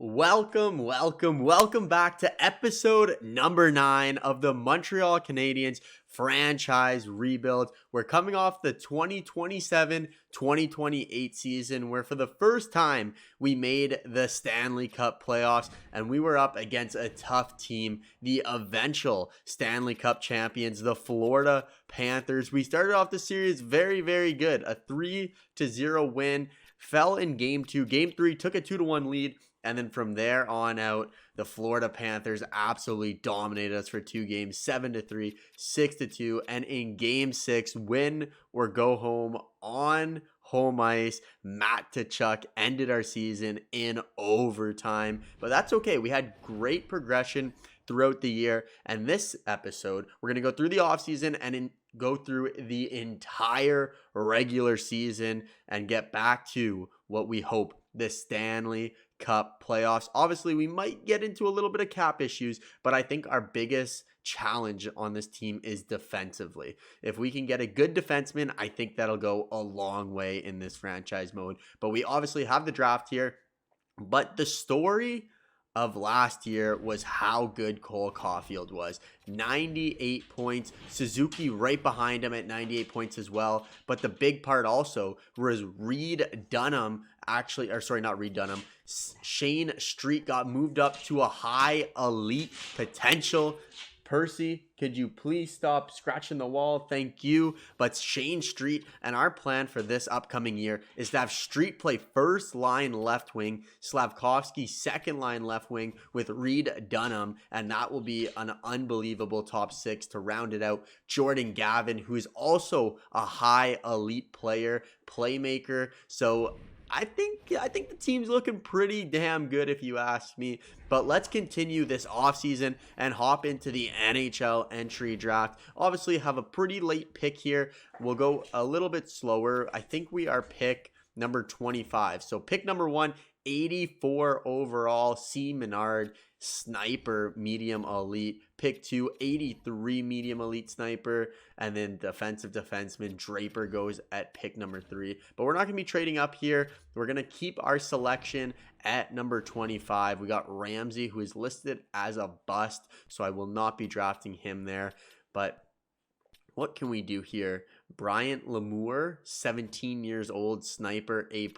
Welcome back to episode number 9 of the Montreal Canadiens Franchise Rebuild. We're coming off the 2027-2028 season where for the first time we made the Stanley Cup playoffs and we were up against a tough team, the eventual Stanley Cup champions, the Florida Panthers. We started off the series very, very good, a 3-0 win, fell in game 2. Game 3 took a 2-1 lead. And then from there on out, the Florida Panthers absolutely dominated us for 2 games, 7-3, 6-2. And in game 6, win or go home on home ice, Matt Tkachuk ended our season in overtime. But that's okay. We had great progression throughout the year. And this episode, we're going to go through the offseason and go through the entire regular season and get back to what we hope the Stanley Cup playoffs. Obviously, we might get into a little bit of cap issues, but I think our biggest challenge on this team is defensively. If we can get a good defenseman, I think that'll go a long way in this franchise mode. But we obviously have the draft here. But the story of last year was how good Cole Caulfield was. 98 points. Suzuki right behind him at 98 points as well. But the big part also was Shane Street got moved up to a high elite potential. Percy, could you please stop scratching the wall? Thank you. But Shane Street, and our plan for this upcoming year is to have Street play first line left wing, Slavkovsky second line left wing with Reed Dunham, and that will be an unbelievable top 6 to round it out. Jordan Gavin, who is also a high elite player, playmaker. So I think the team's looking pretty damn good if you ask me. But let's continue this offseason and hop into the NHL entry draft. Obviously, have a pretty late pick here. We'll go a little bit slower. I think we are pick number 25. So pick number 1, 84 overall, C. Menard, sniper, medium elite. Pick 2, 83 medium elite sniper. And then defensive defenseman Draper goes at pick number 3. But we're not going to be trading up here. We're going to keep our selection at number 25. We got Ramsey, who is listed as a bust, so I will not be drafting him there. But what can we do here? Bryant Lamour, 17 years old, sniper, A+.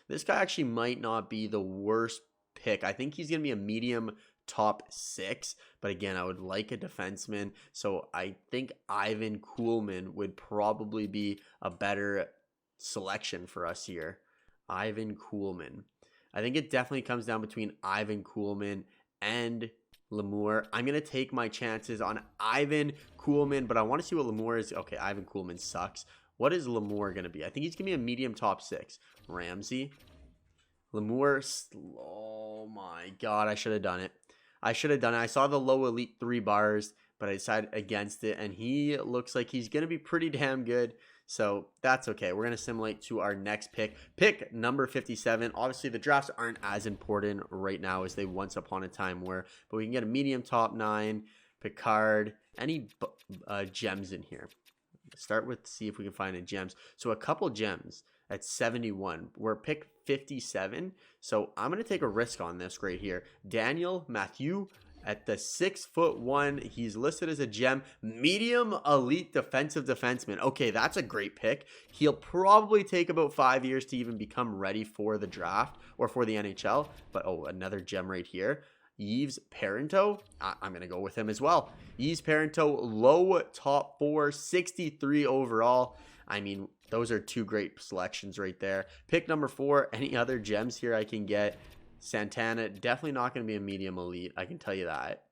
This guy actually might not be the worst pick. I think he's going to be a medium top 6, but again, I would like a defenseman, so I think Ivan Kuhlman would probably be a better selection for us here. Ivan Kuhlman. I think it definitely comes down between Ivan Kuhlman and Lamour. I'm going to take my chances on Ivan Kuhlman, but I want to see what Lamour is. Okay, Ivan Kuhlman sucks. What is Lamour going to be? I think he's going to be a medium top 6. Ramsey. Lamour. Oh my God, I should have done it. I saw the low elite 3 bars, but I decided against it, and he looks like he's going to be pretty damn good. So that's okay. We're going to simulate to our next pick. Pick number 57. Obviously, the drafts aren't as important right now as they once upon a time were, but we can get a medium top 9, Picard, any gems in here. Start with, see if we can find any gems. So a couple gems at 71. We're pick 57. So I'm going to take a risk on this right here. Daniel Mathieu at the 6'1", he's listed as a gem, medium elite defensive defenseman. Okay, that's a great pick. He'll probably take about 5 years to even become ready for the draft or for the NHL. But another gem right here. Yves Parenteau, I'm going to go with him as well. Yves Parenteau, low top 4, 63 overall. I mean, those are 2 great selections right there. Pick number 4, any other gems here I can get? Santana, definitely not going to be a medium elite, I can tell you that.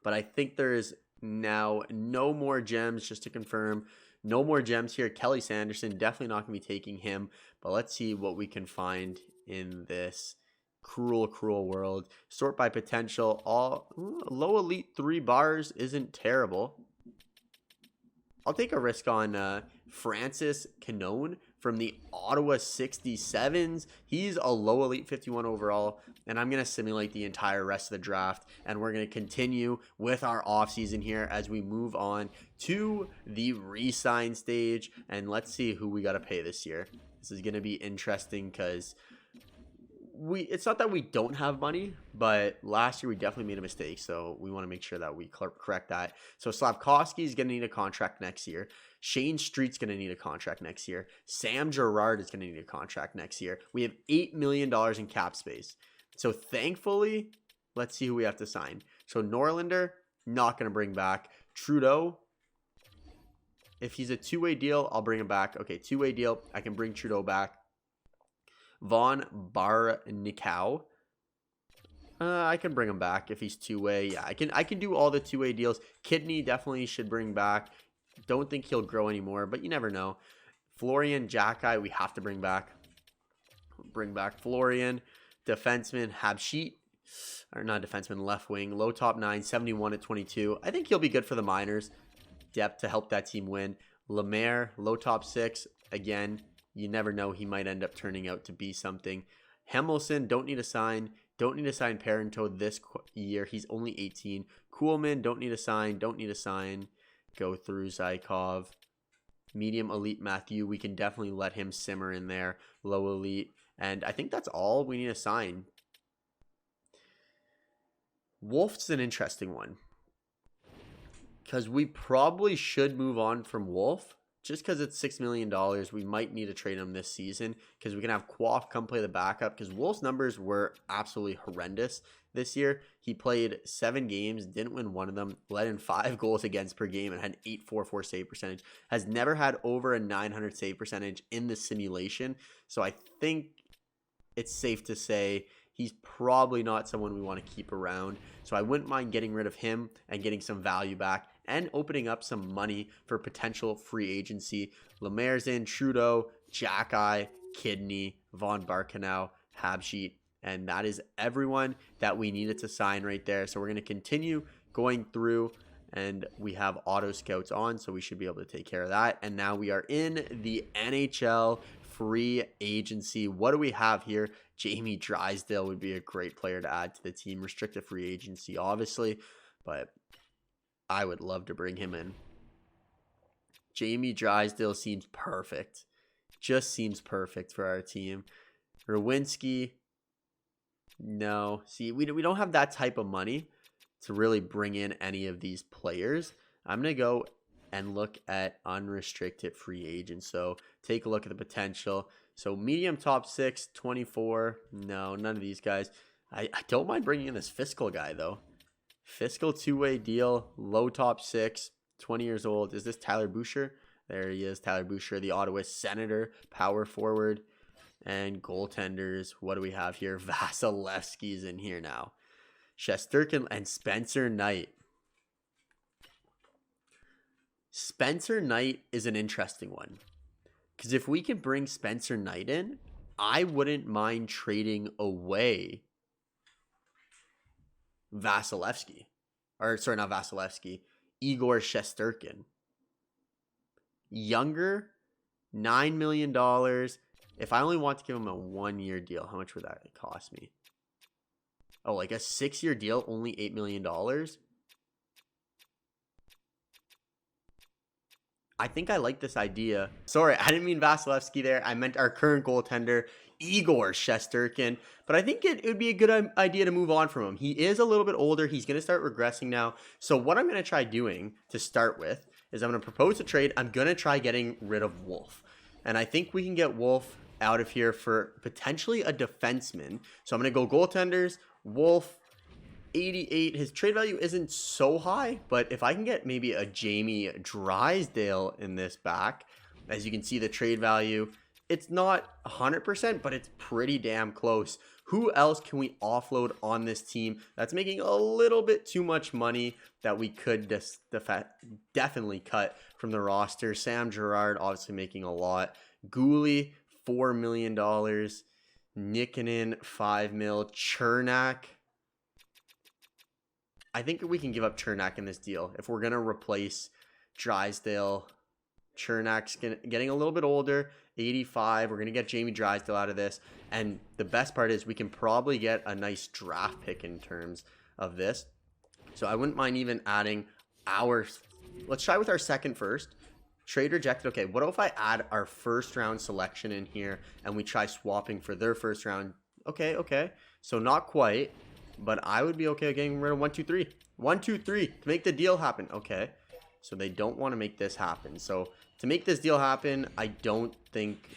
But I think there's now no more gems, just to confirm. No more gems here. Kelly Sanderson, definitely not going to be taking him. But let's see what we can find in this cruel world. Sort by potential. All low elite 3 bars isn't terrible. I'll take a risk on Francis Canone from the Ottawa 67s. He's a low elite 51 overall, and I'm going to simulate the entire rest of the draft, and we're going to continue with our offseason here as we move on to the re-sign stage, and let's see who we got to pay this year. This is going to be interesting because it's not that we don't have money, but last year we definitely made a mistake, so we want to make sure that we correct that. So Slavkovsky is going to need a contract next year. Shane Street's going to need a contract next year. Sam Girard is going to need a contract next year. We have $8 million in cap space. So thankfully, let's see who we have to sign. So Norlinder, not going to bring back. Trudeau, if he's a two-way deal, I'll bring him back. Okay, two-way deal. I can bring Trudeau back. Von Barnicau. I can bring him back if he's two-way. Yeah, I can do all the two-way deals. Kidney definitely should bring back. Don't think he'll grow anymore, but you never know. Florian Jacki, we have to bring back. Bring back Florian. Defenseman, Habsheet. Or not defenseman, left wing. Low top 9, 71 at 22. I think he'll be good for the minors. Depth to help that team win. Lemaire, low top 6. Again, you never know. He might end up turning out to be something. Hemelson, don't need to sign. Don't need to sign Parento this year. He's only 18. Kuhlman, don't need to sign. Don't need to sign. Go through Zykov. Medium elite Matthew. We can definitely let him simmer in there. Low elite. And I think that's all we need to sign. Wolf's an interesting one. Because we probably should move on from Wolf. Just because it's $6 million, we might need to trade him this season. Because we can have Quaff come play the backup. Because Wolf's numbers were absolutely horrendous this year. He played 7 games, didn't win one of them, let in 5 goals against per game, and had an .844 save percentage. Has never had over a 900 save percentage in the simulation. So I think it's safe to say he's probably not someone we want to keep around. So I wouldn't mind getting rid of him and getting some value back and opening up some money for potential free agency. Lemaire's in, Trudeau, Jacki, Kidney, Von Barkanau, Habsheet. And that is everyone that we needed to sign right there. So we're going to continue going through, and we have auto scouts on, so we should be able to take care of that. And now we are in the NHL free agency. What do we have here? Jamie Drysdale would be a great player to add to the team. Restricted free agency, obviously, but I would love to bring him in. Jamie Drysdale seems perfect. Just seems perfect for our team. Rowinski, no. See, we don't have that type of money to really bring in any of these players. I'm going to go and look at unrestricted free agents. So take a look at the potential. So medium top 6, 24. No, none of these guys. I don't mind bringing in this Fiscal guy, though. Fiscal two-way deal, low top 6, 20 years old. Is this Tyler Boucher? There he is, Tyler Boucher, the Ottawa Senator, power forward. And goaltenders, what do we have here? Vasilevsky's in here now. Shesterkin and Spencer Knight. Spencer Knight is an interesting one. Because if we can bring Spencer Knight in, I wouldn't mind trading away Vasilevsky. Or, sorry, not Vasilevsky. Igor Shesterkin. Younger, $9 million. If I only want to give him a 1-year deal, how much would that cost me? Oh, like a 6-year deal, only $8 million? I think I like this idea. Sorry, I didn't mean Vasilevsky there. I meant our current goaltender, Igor Shesterkin. But I think it would be a good idea to move on from him. He is a little bit older. He's going to start regressing now. So what I'm going to try doing to start with is I'm going to propose a trade. I'm going to try getting rid of Wolf. And I think we can get Wolf out of here for potentially a defenseman. So I'm going to go goaltenders, Wolf, 88. His trade value isn't so high, but if I can get maybe a Jamie Drysdale in this back, as you can see the trade value, it's not 100%, but it's pretty damn close. Who else can we offload on this team that's making a little bit too much money that we could definitely cut from the roster? Sam Girard, obviously making a lot. Gooley, $4 million. Nikkanen, $5 million. Chernak. I think we can give up Chernak in this deal. If we're going to replace Drysdale, Chernak's getting a little bit older, 85. We're going to get Jamie Drysdale out of this. And the best part is we can probably get a nice draft pick in terms of this. So I wouldn't mind even adding our... Let's try with our second first. Trade rejected. Okay, what if I add our first round selection in here and we try swapping for their first round Okay, okay. So not quite, but I would be okay getting rid of 123. 123 to make the deal happen. Okay. So they don't want to make this happen. So to make this deal happen, I don't think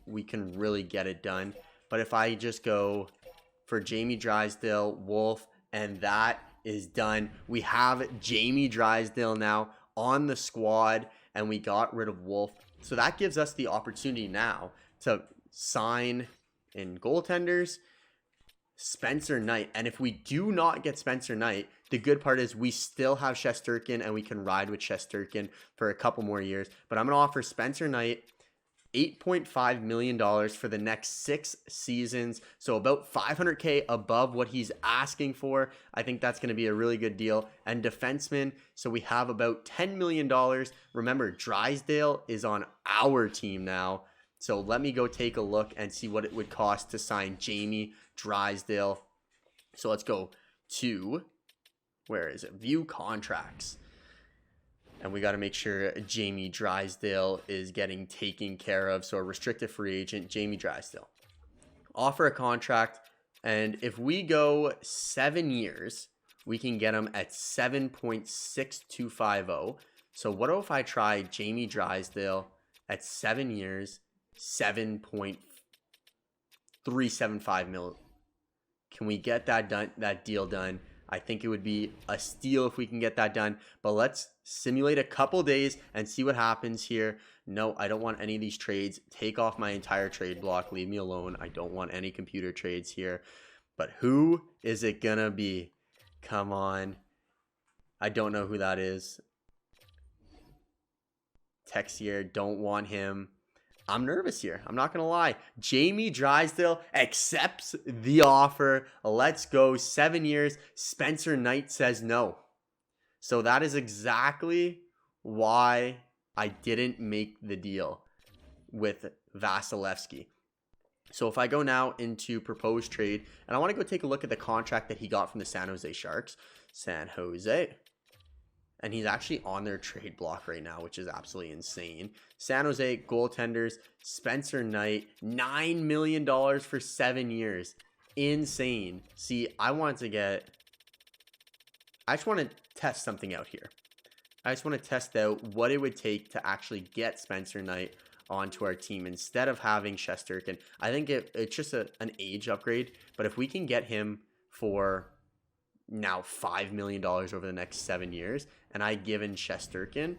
we can really get it done. But if I just go for Jamie Drysdale, Wolf, and that is done. We have Jamie Drysdale now on the squad, and we got rid of Wolf. So that gives us the opportunity now to sign in goaltenders Spencer Knight. And if we do not get Spencer Knight, the good part is we still have Shesterkin, and we can ride with Shesterkin for a couple more years. But I'm going to offer Spencer Knight $8.5 million for the next 6 seasons. So about $500K above what he's asking for. I think that's going to be a really good deal. And defenseman, so we have about $10 million. Remember, Drysdale is on our team now. So let me go take a look and see what it would cost to sign Jamie Drysdale. So let's go to, where is it? View contracts. And we got to make sure Jamie Drysdale is getting taken care of. So a restricted free agent, Jamie Drysdale. Offer a contract. And if we go 7 years, we can get him at 7.6250. So what if I try Jamie Drysdale at 7 years, 7.375 mil? Can we get that done? That deal done? I think it would be a steal if we can get that done. But let's simulate a couple days and see what happens here. No, I don't want any of these trades. Take off my entire trade block. Leave me alone. I don't want any computer trades here. But who is it going to be? Come on. I don't know who that is. Texier, don't want him. I'm nervous here. I'm not going to lie. Jamie Drysdale accepts the offer. Let's go. 7 years. Spencer Knight says no. So that is exactly why I didn't make the deal with Vasilevsky. So if I go now into proposed trade, and I want to go take a look at the contract that he got from the San Jose Sharks. San Jose. And he's actually on their trade block right now, which is absolutely insane. San Jose goaltenders, Spencer Knight, $9 million for 7 years. Insane. See, I just want to test something out here. I just want to test out what it would take to actually get Spencer Knight onto our team instead of having Shesterkin. I think it's just an age upgrade. But if we can get him for now $5 million over the next 7 years, and I given Shesterkin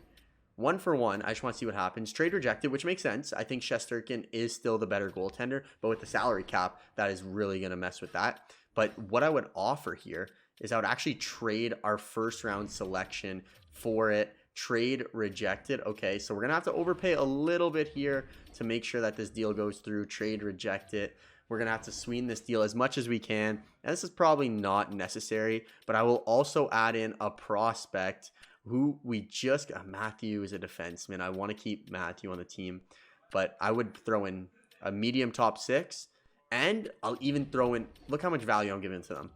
1-for-1, I just want to see what happens. Trade rejected, which makes sense. I think Shesterkin is still the better goaltender, but with the salary cap, that is really going to mess with that. But what I would offer here is I would actually trade our first round selection for it. Trade rejected. Okay, so we're going to have to overpay a little bit here to make sure that this deal goes through. Trade rejected. We're going to have to swing this deal as much as we can. And this is probably not necessary, but I will also add in a prospect who we just got. Matthew is a defenseman. I want to keep Matthew on the team, but I would throw in a medium top 6, and I'll even throw in, look how much value I'm giving to them.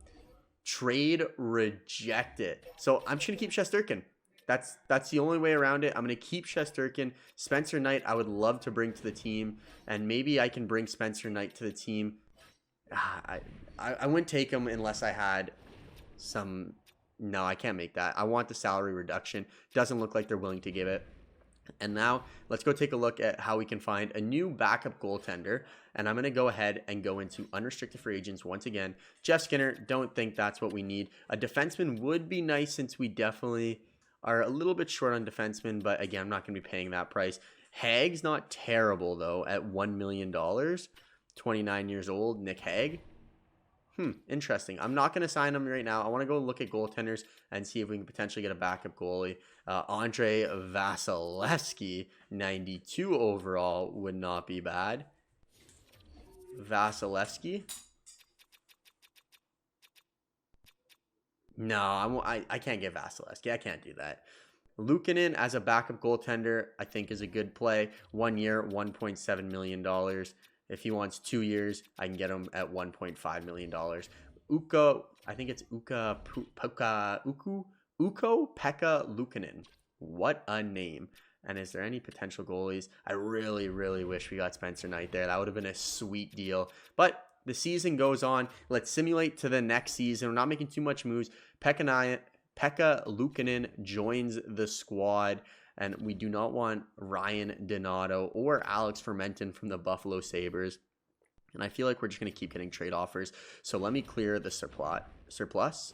Trade rejected. So I'm just going to keep Shesterkin. That's the only way around it. I'm going to keep Shesterkin. Spencer Knight, I would love to bring to the team, and maybe I can bring Spencer Knight to the team. I wouldn't take him unless I had some. No, I can't make that. I want the salary reduction. Doesn't look like they're willing to give it. And now let's go take a look at how we can find a new backup goaltender. And I'm going to go ahead and go into unrestricted free agents once again. Jeff Skinner, don't think that's what we need. A defenseman would be nice since we definitely are a little bit short on defensemen, but again, I'm not going to be paying that price. Haig's not terrible, though, at $1 million. 29 years old, Nick Haig. Interesting. I'm not going to sign him right now. I want to go look at goaltenders and see if we can potentially get a backup goalie. Andre Vasilevsky, 92 overall, would not be bad. Vasilevsky. No, I can't get Vasilevsky. I can't do that. Luukkonen as a backup goaltender, I think is a good play. 1 year, $1.7 million. If he wants 2 years, I can get him at $1.5 million. Ukko, I think it's Ukko-Pekka Luukkonen. What a name. And is there any potential goalies? I really, really wish we got Spencer Knight there. That would have been a sweet deal. But the season goes on. Let's simulate to the next season. We're not making too much moves. Pekka Luukkonen joins the squad. And we do not want Ryan Donato or Alex Fermenton from the Buffalo Sabres. And I feel like we're just going to keep getting trade offers. So let me clear the surplus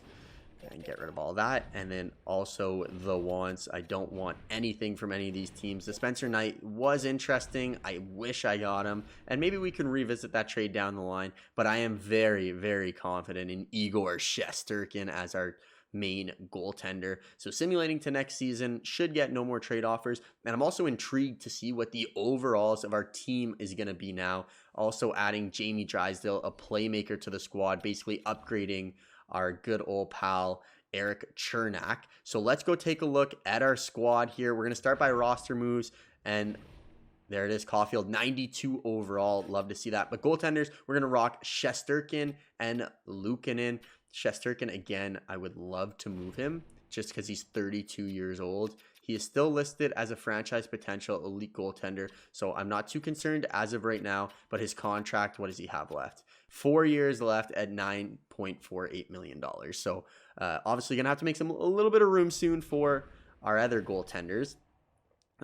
and get rid of all that. And then also the wants. I don't want anything from any of these teams. The Spencer Knight was interesting. I wish I got him. And maybe we can revisit that trade down the line. But I am very, very confident in Igor Shesterkin as our main goaltender. So simulating to next season, should get no more trade offers. And I'm also intrigued to see what the overalls of our team is going to be now. Also adding Jamie Drysdale, a playmaker, to the squad, basically upgrading our good old pal Eric Chernak. So let's go take a look at our squad here. We're going to start by roster moves, and there it is, Caulfield, 92 overall. Love to see that. But goaltenders, we're going to rock Shesterkin and Luukkonen. Shesterkin, again, I would love to move him just because he's 32 years old. He is still listed as a franchise potential elite goaltender, so I'm not too concerned as of right now. But his contract, what does he have left? 4 years left at $9.48 million. So obviously going to have to make a little bit of room soon for our other goaltenders.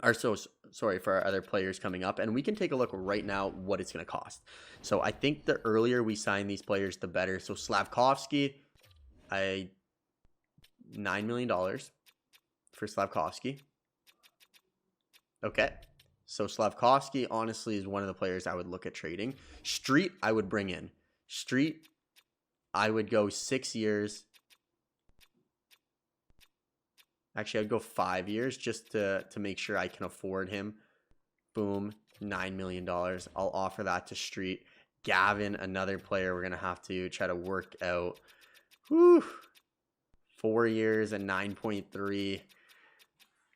For our other players coming up. And we can take a look right now what it's going to cost. So I think the earlier we sign these players, the better. So Slavkovsky, $9 million for Slavkovsky. Okay. So Slavkovsky honestly is one of the players I would look at trading. Street, I would bring in. Street, I would go 6 years. Actually, I'd go 5 years just to make sure I can afford him. Boom, $9 million. I'll offer that to Street. Gavin, another player we're going to have to try to work out. Whew. 4 years and 9.3.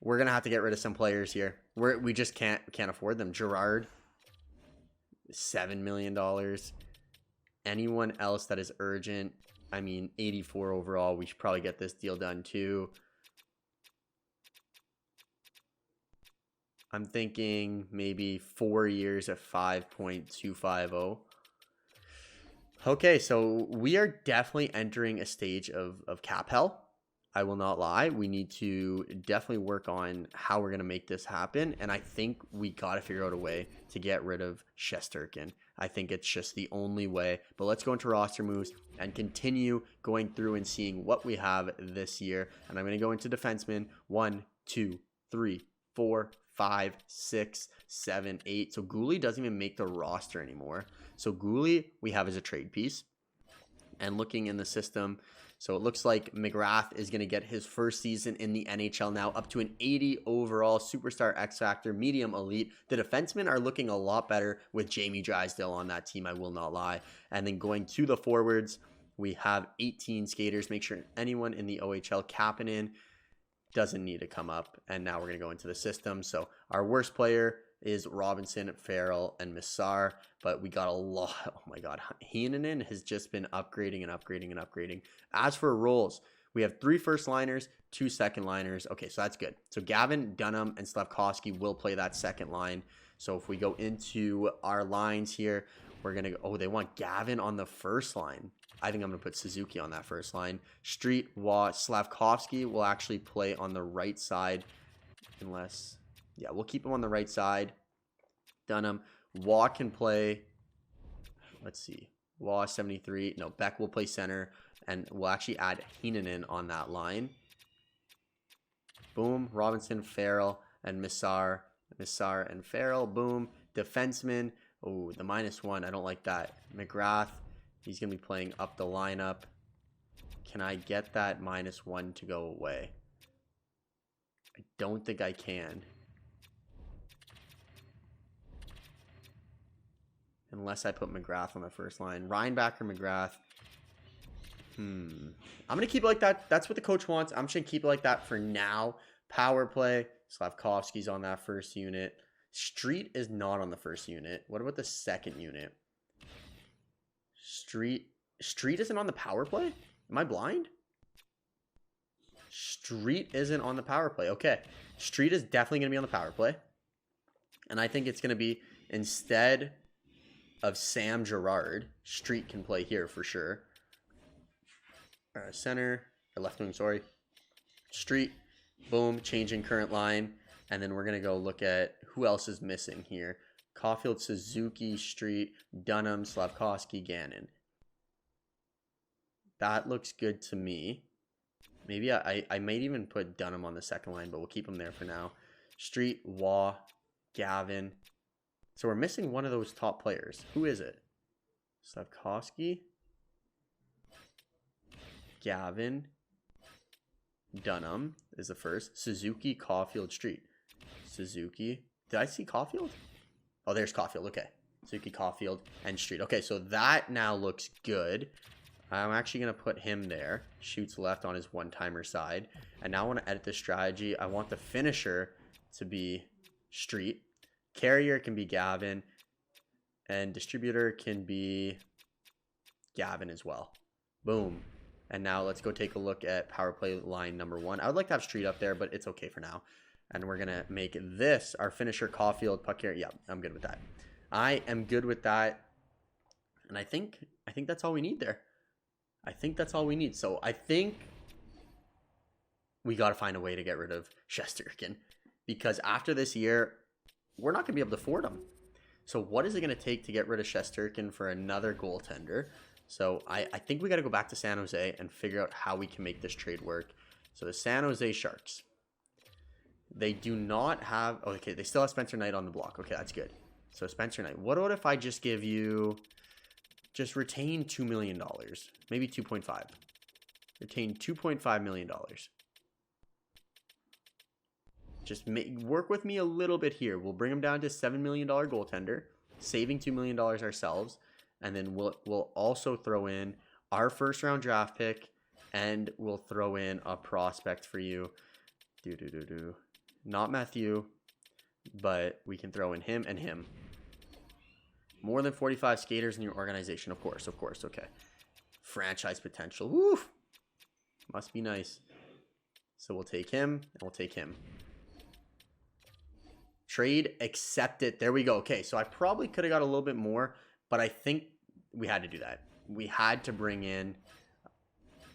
We're going to have to get rid of some players here. We just can't afford them. Gerard, $7 million. Anyone else that is urgent? I mean, 84 overall. We should probably get this deal done too. I'm thinking maybe 4 years at 5.250. Okay, so we are definitely entering a stage of cap hell. I will not lie. We need to definitely work on how we're going to make this happen. And I think we got to figure out a way to get rid of Shesterkin. I think it's just the only way. But let's go into roster moves and continue going through and seeing what we have this year. And I'm going to go into defensemen. 1, 2, 3, 4, 5, 6, 7, 8. So Gooley doesn't even make the roster anymore. So Gooley we have as a trade piece. And looking in the system, so it looks like McGrath is going to get his first season in the NHL now, up to an 80 overall superstar X Factor, medium elite. The defensemen are looking a lot better with Jamie Drysdale on that team, I will not lie. And then going to the forwards, we have 18 skaters. Make sure anyone in the OHL capping in doesn't need to come up. And now we're going to go into the system. So our worst player is Robinson, Farrell, and Missar. But we got a lot. Oh my God. Heinonen has just been upgrading and upgrading and upgrading. As for roles, we have 3 first liners, 2 second liners. Okay, so that's good. So Gavin, Dunham, and Slavkovsky will play that second line. So if we go into our lines here, we're going to go. Oh, they want Gavin on the first line. I think I'm going to put Suzuki on that first line. Street, Waugh, Slavkovsky will actually play on the right side. Unless, yeah, we'll keep him on the right side. Dunham. Waugh can play, let's see. Waugh, 73. No, Beck will play center. And we'll actually add Heinonen on that line. Boom. Robinson, Farrell, and Missar. Missar and Farrell. Boom. Defenseman. Oh, the -1. I don't like that. McGrath. He's going to be playing up the lineup. Can I get that -1 to go away? I don't think I can. Unless I put McGrath on the first line. Reinbacher, McGrath. I'm going to keep it like that. That's what the coach wants. I'm just going to keep it like that for now. Power play. Slavkovsky's on that first unit. Street is not on the first unit. What about the second unit? Street isn't on the power play? Am I blind? Street isn't on the power play. Okay. Street is definitely going to be on the power play. And I think it's going to be instead of Sam Girard. Street can play here for sure. Center, or left wing, sorry. Street, boom, changing current line. And then we're going to go look at who else is missing here. Caulfield, Suzuki, Street, Dunham, Slavkovsky, Gannon. That looks good to me. Maybe I might even put Dunham on the second line, but we'll keep him there for now. Street, Waugh, Gavin. So we're missing one of those top players. Who is it? Slavkovsky, Gavin, Dunham is the first. Suzuki, Caulfield, Street. Suzuki. Did I see Caulfield? Oh, there's Caulfield. Okay. Suzuki, Caulfield, and Street. Okay, so that now looks good. I'm actually going to put him there. Shoots left on his one-timer side. And now I want to edit the strategy. I want the finisher to be Street. Carrier can be Gavin. And distributor can be Gavin as well. Boom. And now let's go take a look at power play line number 1. I would like to have Street up there, but it's okay for now. And we're going to make this our finisher, Caulfield, puck carrier. Yeah, I'm good with that. I am good with that. And I think that's all we need there. I think that's all we need. So I think we got to find a way to get rid of Shesterkin, because after this year, we're not going to be able to afford him. So what is it going to take to get rid of Shesterkin for another goaltender? So I think we got to go back to San Jose and figure out how we can make this trade work. So the San Jose Sharks, they do not have... Oh, okay, they still have Spencer Knight on the block. Okay, that's good. So Spencer Knight. What if I just give you... Just retain $2 million. Maybe 2.5. Retain $2.5 million. Just work with me a little bit here. We'll bring him down to $7 million goaltender, saving $2 million ourselves. And then we'll also throw in our first round draft pick, and we'll throw in a prospect for you. Not Matthew, but we can throw in him and him. More than 45 skaters in your organization. Of course. Okay. Franchise potential. Woo! Must be nice. So we'll take him, and we'll take him. Trade accepted. There we go. Okay, so I probably could have got a little bit more, but I think we had to do that. We had to bring in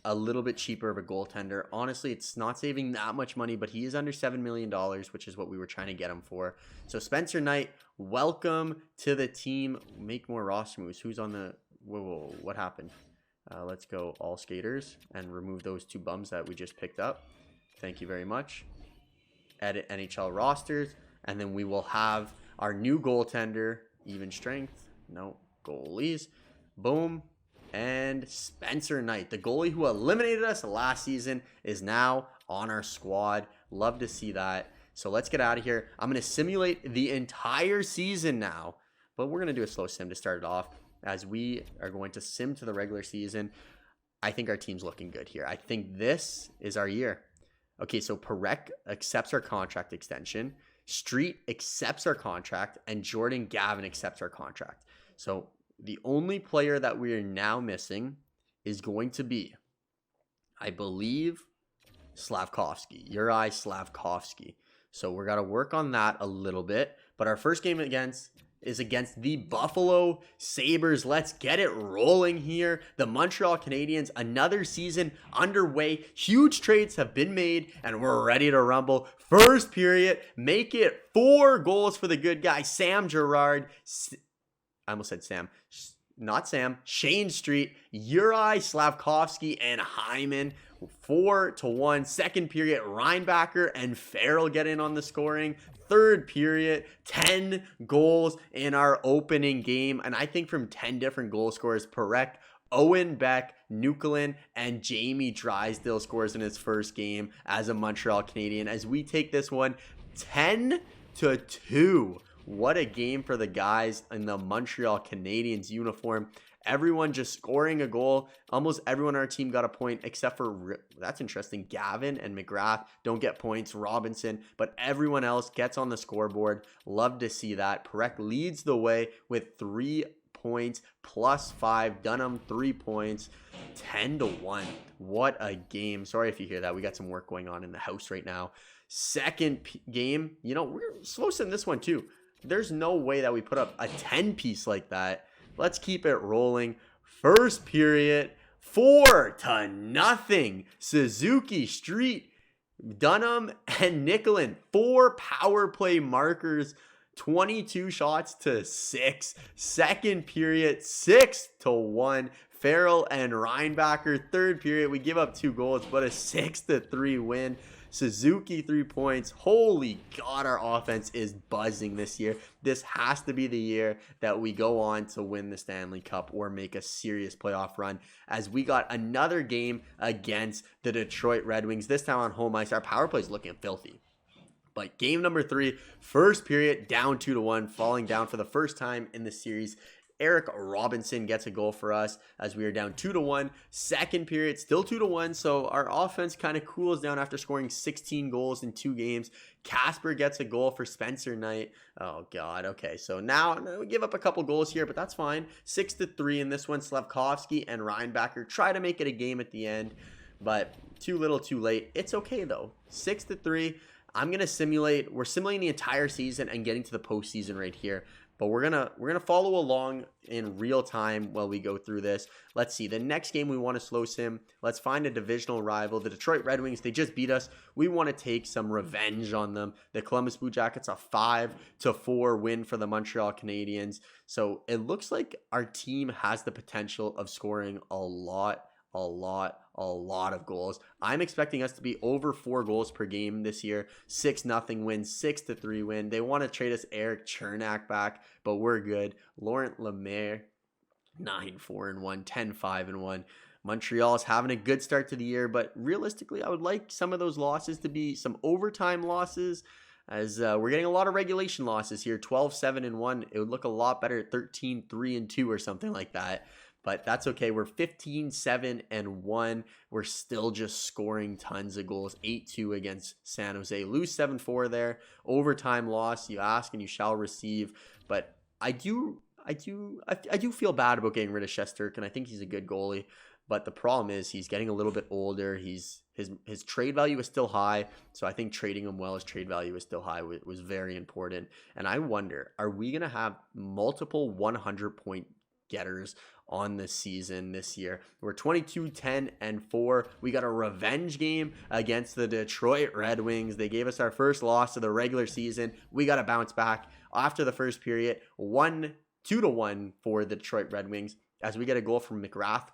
a little bit cheaper of a goaltender. Honestly, it's not saving that much money, but he is under $7 million, which is what we were trying to get him for. So Spencer Knight, welcome to the team. Make more roster moves. Who's on the... Whoa, what happened? Let's go all skaters and remove those 2 bums that we just picked up. Thank you very much. Edit NHL rosters, and then we will have our new goaltender, even strength. No, goalies. Boom. And Spencer Knight, the goalie who eliminated us last season, is now on our squad. Love to see that. So let's get out of here. I'm going to simulate the entire season now, but we're going to do a slow sim to start it off, as we are going to sim to the regular season. I think our team's looking good here. I think this is our year. Okay, so Parekh accepts our contract extension. Street accepts our contract, and Jordan Gavin accepts our contract. So the only player that we are now missing is going to be, I believe, Slavkovsky. Uri Slavkovsky. So we're got to work on that a little bit. But our first game is against the Buffalo Sabres. Let's get it rolling here. The Montreal Canadiens, another season underway. Huge trades have been made, and we're ready to rumble. First period, make it 4 goals for the good guy, Sam Girard. I almost said Sam. Not Sam. Shane Street, Uri Slavkovsky, and Hyman. 4-1. Second period, Reinbacher and Farrell get in on the scoring. Third period, 10 goals in our opening game. And I think from 10 different goal scorers, Parekh, Owen Beck, Nukelin, and Jamie Drysdale scores in his first game as a Montreal Canadien, as we take this one 10-2. What a game for the guys in the Montreal Canadiens uniform. Everyone just scoring a goal. Almost everyone on our team got a point, except for, that's interesting, Gavin and McGrath don't get points, Robinson, but everyone else gets on the scoreboard. Love to see that. Parekh leads the way with 3 points, +5. Dunham, 3 points, 10-1. What a game. Sorry if you hear that. We got some work going on in the house right now. Second game, we're slow in this one too. There's no way that we put up a 10-piece like that. Let's keep it rolling. First period, 4-0. Suzuki, Street, Dunham, and Nicholin. 4 power play markers. 22 shots to 6. Second period, 6-1. Farrell and Reinbacher. Third period, we give up 2 goals, but a 6-3 win. Suzuki 3 points. Holy God, our offense is buzzing this year. This has to be the year that we go on to win the Stanley Cup or make a serious playoff run, as we got another game against the Detroit Red Wings, this time on home ice. Our power play is looking filthy. But game number 3, first period, down 2-1, falling down for the first time in the series. Eric Robinson gets a goal for us as we are down 2-1. Second period, still 2-1. So our offense kind of cools down after scoring 16 goals in 2 games. Casper gets a goal for Spencer Knight. Oh God. Okay. So now we give up a couple goals here, but that's fine. 6-3 in this one. Slavkovsky and Reinbacher try to make it a game at the end, but too little too late. It's okay though. 6-3. We're simulating the entire season and getting to the postseason right here. But we're gonna follow along in real time while we go through this. Let's see. The next game we want to slow sim. Let's find a divisional rival. The Detroit Red Wings, they just beat us. We want to take some revenge on them. The Columbus Blue Jackets, a 5-4 win for the Montreal Canadiens. So it looks like our team has the potential of scoring a lot of goals. I'm expecting us to be over 4 goals per game this year. 6-0 win, 6-3 win. They want to trade us Eric Chernak back, but we're good. Laurent Lemaire, 9-4-1, 10-5-1. Montreal's having a good start to the year, but realistically, I would like some of those losses to be some overtime losses, as we're getting a lot of regulation losses here. 12-7-1. It would look a lot better at 13-3-2 or something like that. But that's okay. We're 15-7-1. We're still just scoring tons of goals. 8-2 against San Jose. Lose 7-4 there. Overtime loss. You ask and you shall receive. But I do feel bad about getting rid of Shesterkin. I think he's a good goalie. But the problem is he's getting a little bit older. His trade value is still high. So I think trading him well, his trade value is still high, was very important. And I wonder, are we going to have multiple 100-point getters on the season this year? We're 22-10-4. We got a revenge game against the Detroit Red Wings. They gave us our first loss of the regular season. We got to bounce back after the first period. 2-1 for the Detroit Red Wings as we get a goal from McGrath,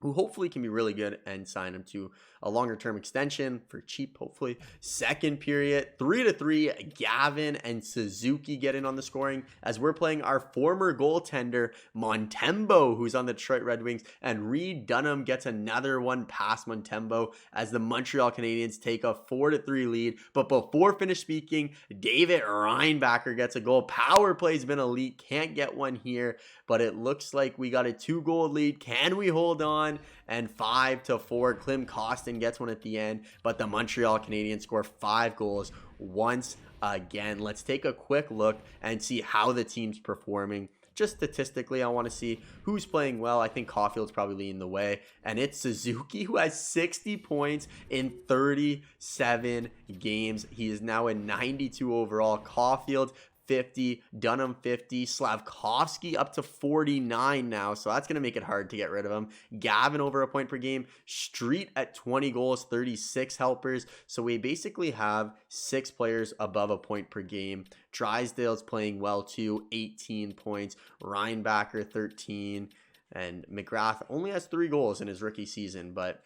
who hopefully can be really good, and sign him to a longer term extension for cheap, hopefully. Second period, 3-3, Gavin and Suzuki get in on the scoring as we're playing our former goaltender, Montembeault, who's on the Detroit Red Wings, and Reed Dunham gets another one past Montembeault as the Montreal Canadiens take a 4-3 lead. But before finished speaking, David Reinbacher gets a goal. Power play's been elite, can't get one here, but it looks like we got a 2-goal lead. Can we hold on? And 5-4, Klim Kostin gets one at the end, but the Montreal Canadiens score 5 goals once again. Let's take a quick look and see how the team's performing. Just statistically, I want to see who's playing well. I think Caulfield's probably leading the way, and it's Suzuki, who has 60 points in 37 games. He is now a 92 overall. Caulfield 50, Dunham 50, Slavkovsky up to 49 now, so that's going to make it hard to get rid of him. Gavin over a point per game, Street at 20 goals, 36 helpers, so we basically have 6 players above a point per game. Drysdale's playing well too, 18 points, Reinbacher 13, and McGrath only has 3 goals in his rookie season, but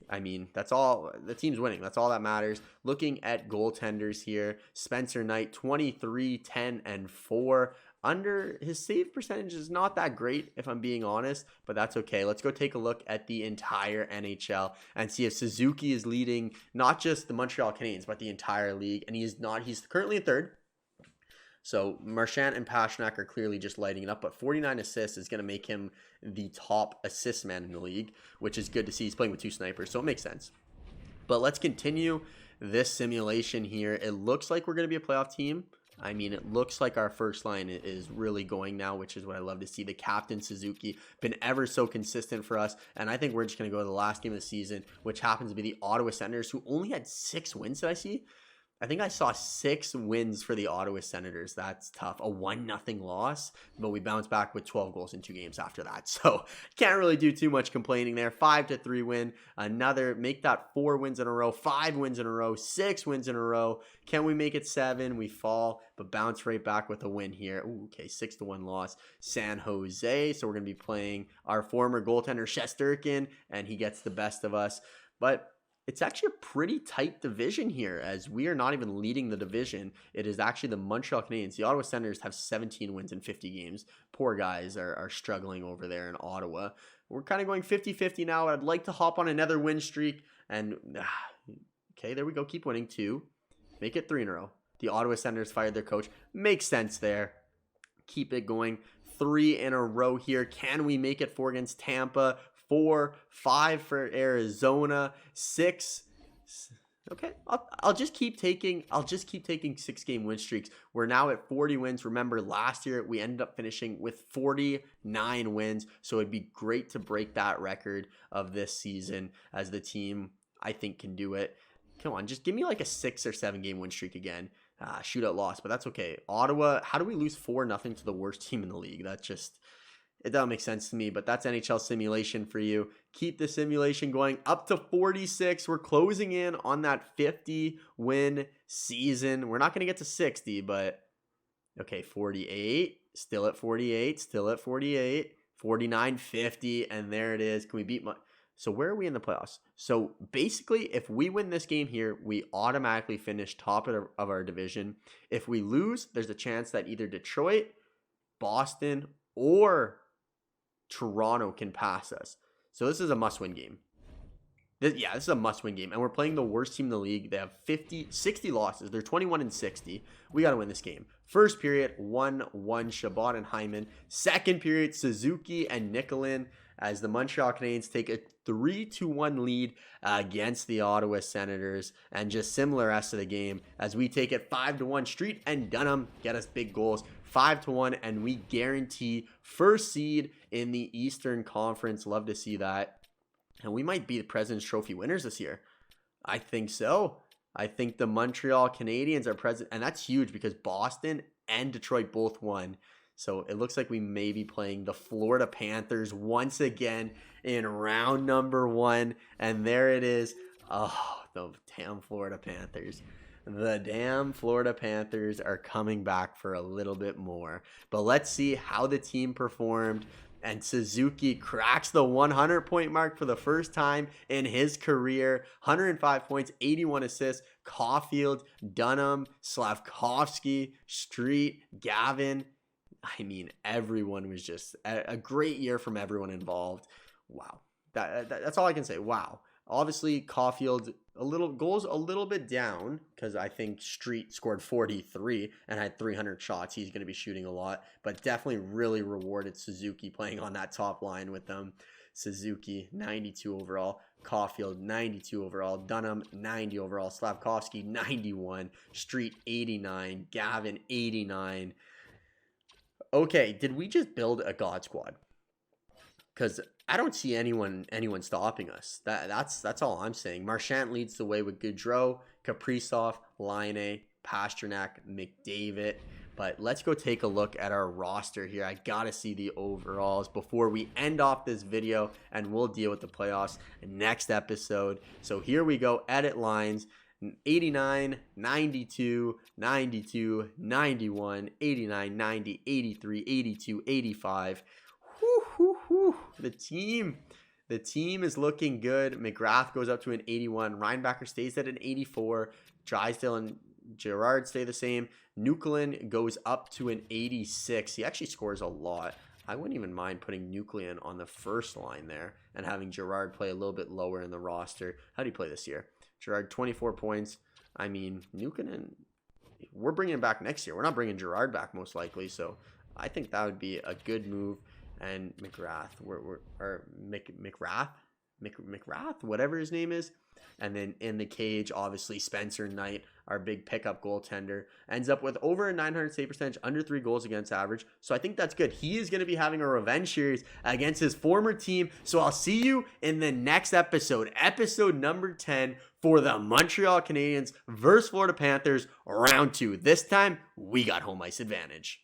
I mean, that's all. The team's winning. That's all that matters. Looking at goaltenders here, Spencer Knight, 23-10-4. Under his save percentage is not that great, if I'm being honest, but that's okay. Let's go take a look at the entire NHL and see if Suzuki is leading not just the Montreal Canadiens, but the entire league. And he's not. He's currently in third. So Marchand and Pastrnak are clearly just lighting it up, but 49 assists is going to make him the top assist man in the league, which is good to see. He's playing with 2 snipers, so it makes sense. But let's continue this simulation here. It looks like we're going to be a playoff team. I mean, it looks like our first line is really going now, which is what I love to see. The captain, Suzuki, been ever so consistent for us, and I think we're just going to go to the last game of the season, which happens to be the Ottawa Senators, who only had 6 wins that I see. I think I saw 6 wins for the Ottawa Senators. That's tough. A 1-0 loss, but we bounced back with 12 goals in 2 games after that. So can't really do too much complaining there. 5-3 win. Another, make that 4 wins in a row, 5 wins in a row, 6 wins in a row. Can we make it 7? We fall, but bounce right back with a win here. Ooh, okay, 6-1 loss. San Jose. So we're going to be playing our former goaltender, Shesterkin, and he gets the best of us. But it's actually a pretty tight division here, as we are not even leading the division. It is actually the Montreal Canadiens. The Ottawa Senators have 17 wins in 50 games. Poor guys are struggling over there in Ottawa. We're kind of going 50-50 now. I'd like to hop on another win streak. And, okay, there we go. Keep winning 2. Make it 3 in a row. The Ottawa Senators fired their coach. Makes sense there. Keep it going. 3 in a row here. Can we make it 4 against Tampa? 4, 5 for Arizona, 6. Okay, I'll just keep taking 6-game win streaks. We're now at 40 wins. Remember, last year we ended up finishing with 49 wins, so it'd be great to break that record of this season, as the team, I think, can do it. Come on, just give me like a 6 or 7 game win streak again. Shootout loss, but that's okay. Ottawa, how do we lose 4-0 to the worst team in the league? That just, it doesn't make sense to me, but that's NHL simulation for you. Keep the simulation going up to 46. We're closing in on that 50-win season. We're not going to get to 60, but okay, 48. Still at 48. Still at 48. 49, 50, and there it is. Can we beat So where are we in the playoffs? So basically, if we win this game here, we automatically finish top of our division. If we lose, there's a chance that either Detroit, Boston, or Toronto can pass us. So this is a must-win game. This is a must-win game. And we're playing the worst team in the league. They have 60 losses. They're 21-60. We got to win this game. First period, 1-1 Shabbat and Hyman. Second period, Suzuki and Nicolin, as the Montreal Canadiens take a 3-1 lead against the Ottawa Senators. And just similar rest of the game, as we take it 5-1. Street and Dunham get us big goals. 5-1, and we guarantee first seed in the Eastern Conference. Love to see that. And we might be the President's Trophy winners this year. I think so. I think the Montreal Canadiens are present, and that's huge because Boston and Detroit both won. So it looks like we may be playing the Florida Panthers once again in round number 1. And there it is. Oh, the damn Florida Panthers. The damn Florida Panthers are coming back for a little bit more. But let's see how the team performed. And Suzuki cracks the 100-point mark for the first time in his career. 105 points, 81 assists. Caulfield, Dunham, Slavkovsky, Street, Gavin. I mean, everyone was just a great year from everyone involved. Wow. That's all I can say. Wow. Obviously, Caulfield goes a little bit down because I think Street scored 43 and had 300 shots. He's going to be shooting a lot, but definitely really rewarded Suzuki playing on that top line with them. Suzuki, 92 overall. Caulfield, 92 overall. Dunham, 90 overall. Slavkovsky, 91. Street, 89. Gavin, 89. Okay, did we just build a God squad? Because I don't see anyone stopping us. That's all I'm saying. Marchand leads the way with Gaudreau, Kaprizov, Laine, Pasternak, McDavid. But let's go take a look at our roster here. I gotta see the overalls before we end off this video, and we'll deal with the playoffs next episode. So here we go. Edit lines. 89, 92, 92, 91, 89, 90, 83, 82, 85. The team is looking good. McGrath goes up to an 81. Reinbacher stays at an 84. Drysdale and Gerard stay the same. Nuclein goes up to an 86. He actually scores a lot. I wouldn't even mind putting Nuclein on the first line there and having Gerard play a little bit lower in the roster. How do you play this year? Gerard, 24 points. I mean, Nuclein, we're bringing him back next year. We're not bringing Gerard back most likely, so I think that would be a good move. And McGrath, McGrath, whatever his name is. And then in the cage, obviously, Spencer Knight, our big pickup goaltender, ends up with over a 900 save percentage, under 3 goals against average. So I think that's good. He is going to be having a revenge series against his former team. So I'll see you in the next episode, episode number 10, for the Montreal Canadiens versus Florida Panthers round 2. This time, we got home ice advantage.